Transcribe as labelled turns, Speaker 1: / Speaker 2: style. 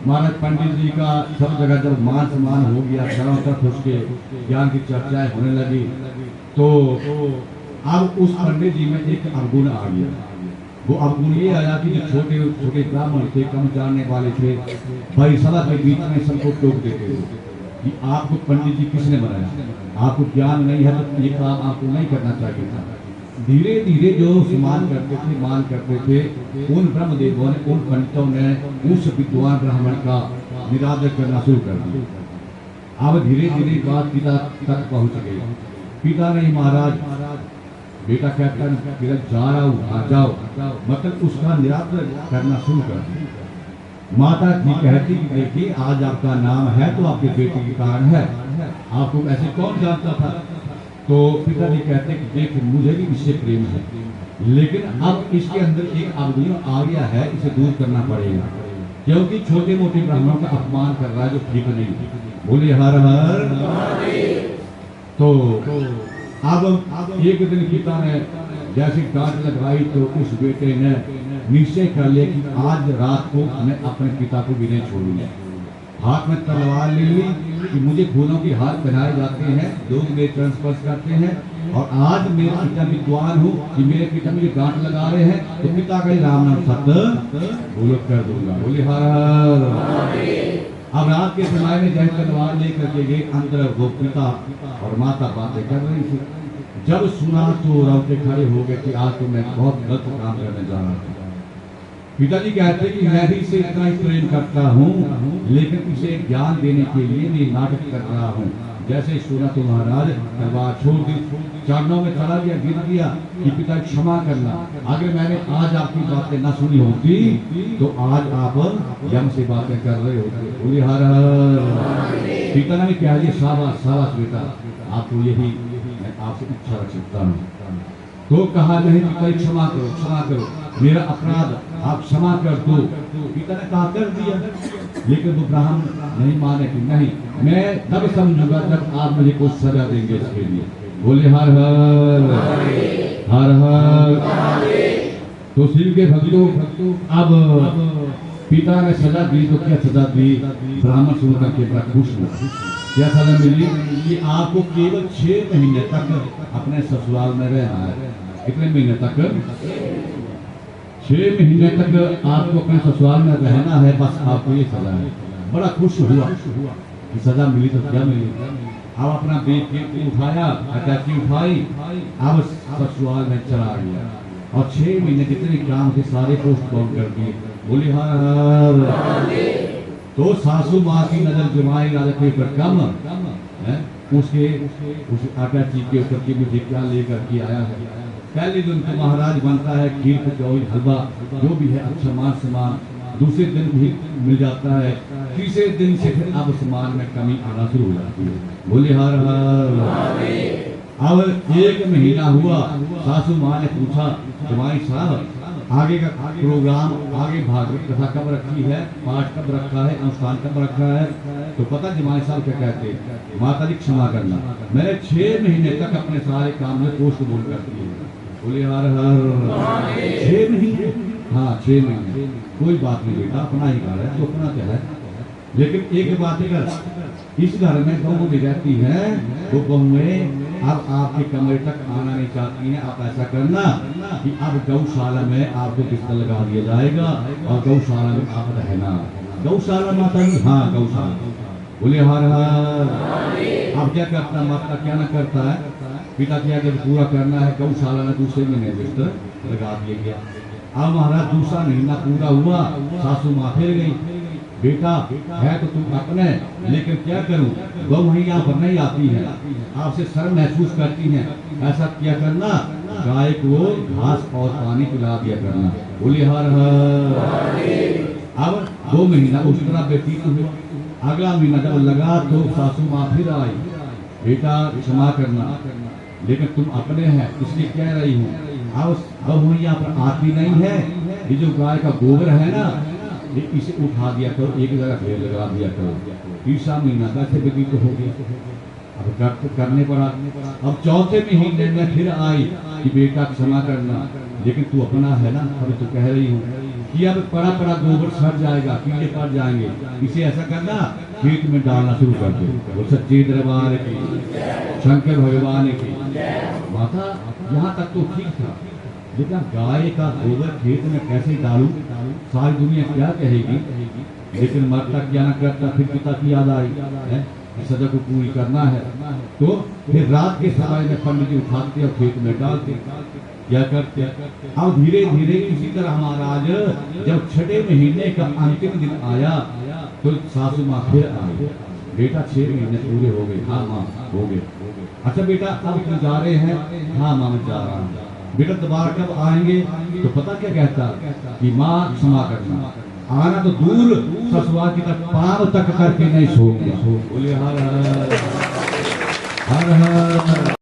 Speaker 1: महाराज पंडित जी का सब जगह जब मान सम्मान हो गया, चारों तरफ उसके ज्ञान की चर्चाएं होने लगी, तो अब उस पंडित जी में एक अवगुण आ गया। वो अवगुण ये आया कि जो छोटे छोटे ब्राह्मण थे, कम जानने वाले थे, भाई सभा के बीच में सबको टोक देते थे कि आपको पंडित जी किसने बनाया, आपको ज्ञान नहीं है तो ये काम आपको नहीं करना चाहिए था। धीरे धीरे जो सम्मान करते थे, मान करते थे, उन ब्रह्मदेवों ने, उन पंडितों ने उस विद्वान ब्राह्मण का निरादर करना शुरू कर दिया। अब धीरे धीरे बात पिता तक पहुंच गई। पिता ने महाराज, बेटा कहता है जा रहा हूँ, आ जाओ, मतलब उसका निरादर करना शुरू कर दिया। माता जी कहती कि देखिए आज आपका नाम है तो आपके बेटे के कारण है, आपको ऐसे कौन जानता था। तो पिताजी कहते कि देख मुझे भी इससे प्रेम है, लेकिन अब इसके अंदर एक अवगुण आ गया है, इसे दूर करना पड़ेगा, क्योंकि छोटे मोटे ब्राह्मणों का अपमान कर रहा है जो ठीक नहीं। बोले हर हर। तो अब एक दिन पिता ने जैसे डांट लगाई तो उस बेटे ने निश्चय कर लिया कि आज रात को मैं अपने पिता को भी नहीं छोड़ूंगा। हाथ में तलवार ले ली कि मुझे फूलों के हाथ पहनाए जाते हैं, लोग मेरे चरण स्पर्श करते हैं, और आज मेरे पिता विद्वान हूँ कि मेरे पिता मुझे डांट लगा रहे हैं, तो पिता का राम नाम सत्य बोलो कर दूंगा। बोले हर। अब रात के समय में जैसे तलवार लेकर के गए, अंदर वो पिता और माता बातें कर रही थी। जब सुना तो रोते खड़े हो गए कि आज तो मैं बहुत गलत काम करने जा रहा था। पिताजी कहते कि मैं भी इसे इतना ही प्रेम करता हूँ, लेकिन इसे ज्ञान देने के लिए मैं नाटक कर रहा हूँ। जैसे सुना तो महाराज तलवार छोड़ दी, चरणों में चला गया, गिर गया कि पिता क्षमा करना, अगर मैंने आज आपकी बातें न सुनी होती तो आज आप यम से बातें कर रहे होते। बोले हर हर। पिता ने कह दिया शाबाश शाबाश बेटा, आपको यही मैं आपसे इच्छा रख सकता हूँ। तो कहा नहीं पिता क्षमा करो, क्षमा करो, मेरा अपराध आप क्षमा कर दो। पिता ने कहा कर दिया, लेकिन वो ब्राह्मण नहीं माने कि नहीं मैं तब समझूंगा जब आप मुझे कुछ सजा देंगे इसके लिए। बोले हर हर हर हर। तो शिव के भक्तों अब पिता ने सजा दी, तो क्या सजा दी, ब्राह्मण सुनकर के बड़ा खुश हुआ। क्या सजा मिली कि आपको केवल 6 महीने तक अपने ससुराल में रहना है। कितने महीने तक? 6 महीने तक आपको अपने ससुराल में रहना है, बस आपको ये सजा है। बड़ा खुश हुआ कि सजा मिली तो क्या मिली। अब अपना बेटी उठाया, अटैची उठाई, अब ससुराल में चला गया और 6 महीने जितने काम थे सारे पोस्टपोन कर दिए। बोले हर हर। तो सासू माँ की नजर जमाई राजा के ऊपर कम है, उसके उस अटैची के ऊपर की मुझे क्या लेकर के आया है। पहले दिन तो महाराज बनता है खीर कचौड़ी हलवा जो भी है, अच्छा मान सम्मान दूसरे दिन भी मिल जाता है, तीसरे दिन से फिर अब सम्मान में कमी आना शुरू हो जाती है। बोले हर हर। अब 1 महीना हुआ, सासू माँ ने पूछा जमाई साहब आगे का प्रोग्राम, आगे भागवत कथा कब रखी है, पाठ कब रखा है, अनुष्ठान कब रखा है। तो पता जमाई साहब क्या कहते, माता जी क्षमा करना, मैंने 6 महीने तक अपने सारे काम में पोस्ट बोल कर दिए। बोले हर हर। 6 महीने? हाँ 6 महीने। कोई बात नहीं बेटा, अपना ही घर है तो अपना क्या है, लेकिन एक बात है, इस घर में बहू भी रहती है, वो बहुएं अब आपके कमरे तक आना नहीं चाहती हैं। आप ऐसा करना कि अब गौशाला में आपको बिस्तर लगा दिया जाएगा और गौशाला में आप रहना। गौशाला माता जी? हाँ गौशाला। बोले हर हर। अब क्या करता माता, क्या ना करता है पिता, क्या जब पूरा करना है गौशाला में दूसरे महीने बिस्तर लगा दिया गया। अब महाराज दूसरा महीना पूरा हुआ, सासू माँ फिर गई, बेटा है तो तुम अपने, लेकिन क्या करूं वो वही यहाँ पर नहीं आती है, आपसे शर्म महसूस करती हैं, ऐसा क्या करना गाय को घास और पानी पिला दिया करना। बोले हर हर। अब 2 महीना उस तरह व्यतीत हुआ। अगला महीना जब लगा तो सासू माँ फिर आई, बेटा क्षमा करना, लेकिन तुम अपने हैं इसलिए कह रही हूँ, अब वो यहाँ पर आती नहीं है, ये जो गाय का गोबर है ना इसे उठा दिया करो, एक जगह ढेर लगा दिया करो। 3 महीना कैसे व्यतीत हो गया, अब करने पड़ा। अब 4थे महीने में फिर आई कि बेटा क्षमा करना, लेकिन तू अपना है ना, अभी तो कह रही हूँ। कि अब पड़ा पड़ा गोबर सड़ जाएगा, कीड़े पड़ जाएंगे, इसे ऐसा करना खेत में डालना शुरू कर दो। वो सच्चे दरबार की, शंकर भगवान की। माता यहाँ तक तो ठीक था, लेकिन गाय का गोबर खेत में कैसे डालूं, सारी दुनिया क्या कहेगी। लेकिन मरता क्या न करता, फिर पिता की याद आई है, सजा को पूरी करना है। तो फिर रात के समय में पंडित जी उठाते और खेत में डालते, क्या करते। अब धीरे धीरे इसी तरह महाराज जब 6 महीने का अंतिम दिन आया तो सासू माँ फिर आई, बेटा 6 महीने पूरे हो गए। हाँ माँ हो गए। अच्छा बेटा अब तुम जा रहे हैं? हाँ माँ मैं जा रहा हूँ। बेटा दोबारा कब आएंगे? तो पता क्या कहता कि माँ क्षमा करना, आना तो दूर ससुराल की तक पांव तक करके नहीं सोऊंगा। बोले हर हर हर हर।